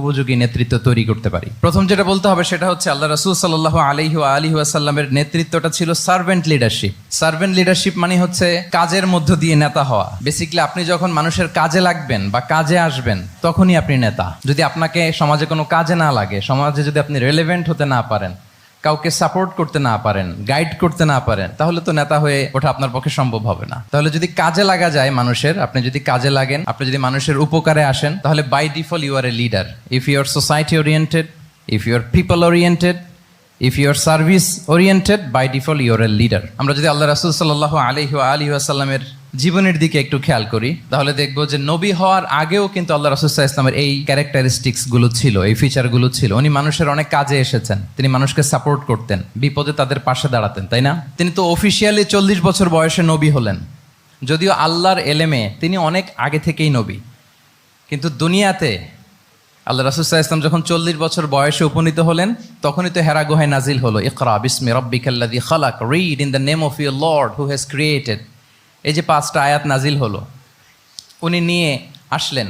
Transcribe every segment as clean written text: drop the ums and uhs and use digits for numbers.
উপযোগী নেতৃত্ব তৈরি করতে পারি। প্রথম যেটা বলতে হবে সেটা হচ্ছে আল্লাহ রাসূল সাল্লাল্লাহু আলাইহি ওয়া আলিহি ওয়াসাল্লামের নেতৃত্বটা ছিল সার্ভেন্ট লিডারশিপ। সার্ভেন্ট লিডারশিপ মানে হচ্ছে কাজের মধ্য দিয়ে নেতা হওয়া। বেসিক্যালি আপনি যখন মানুষের কাজে লাগবেন বা কাজে আসবেন তখনই আপনি নেতা। যদি আপনাকে সমাজে কোনো কাজে না লাগে, সমাজে যদি আপনি রেলেভেন্ট হতে না পারেন, কাউকে সাপোর্ট করতে না পারেন, গাইড করতে না পারেন, তাহলে তো নেতা হয়ে ওঠা আপনার পক্ষে সম্ভব হবে না। তাহলে যদি কাজে লাগা যায় মানুষের, আপনি যদি কাজে লাগেন, আপনি যদি মানুষের উপকারে আসেন, তাহলে by default you are a leader. If you are society oriented, if you are people oriented, if you are service oriented, by default you are a leader. আমরা যদি আল্লাহ রাসূল সাল্লাল্লাহু আলাইহি ওয়া আলিহি ওয়াসাল্লামের জীবনের দিকে একটু খেয়াল করি, তাহলে দেখবো যে নবী হওয়ার আগেও কিন্তু আল্লাহ রাসূল সাল্লাল্লাহু আলাইহি ওয়াসাল্লামের এই ক্যারেক্টারিস্টিক্স গুলো ছিল, এই ফিচার গুলো ছিল। উনি মানুষের অনেক কাজে এসেছেন, তিনি মানুষকে সাপোর্ট করতেন, বিপদে তাদের পাশে দাঁড়াতেন, তাই না? তিনি তো অফিসিয়ালি 40 বছর বয়সে নবী হলেন, যদিও আল্লাহর এলেমে তিনি অনেক আগে থেকেই নবী। কিন্তু দুনিয়াতে আল্লাহ রাসূল সাল্লাল্লাহু আলাইহি ওয়াসাল্লাম যখন 40 বছর বয়সে উপনীত হলেন, তখনই তো হেরা গুহায় নাজিল হলো, ইকরা বিসমি রাব্বিকাল্লাযী খালাক, read in the name of your lord who has created. এই যে 5টা আয়াত নাজিল হলো, উনি নিয়ে আসলেন,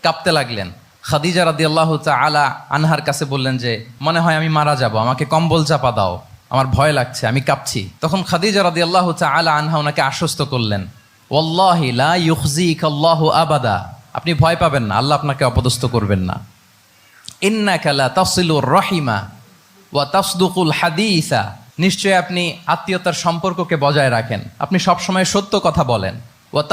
কাঁপতে লাগলেন। খাদিজা রাদিয়াল্লাহু তাআলা আনহার কাছে বললেন যে মনে হয় আমি মারা যাব, আমাকে কম্বল চাপা দাও, আমার ভয় লাগছে, আমি কাঁপছি। তখন খাদিজা রাদিয়াল্লাহু তাআলা আনহা ওনাকে আশ্বস্ত করলেন, ওয়াল্লাহি লা ইউখজিকাল্লাহু আবাদা, আপনি ভয় পাবেন না, আল্লাহ আপনাকে অপদস্থ করবেন না। ইন্নাকা লা তাসিলুর রাহিমা ওয়া তাসদুকুল হাদিসা, নিশ্চয়ই আপনি আত্মীয়তার সম্পর্ককে বজায় রাখেন, আপনি সবসময় সত্য কথা বলেন। ওয়া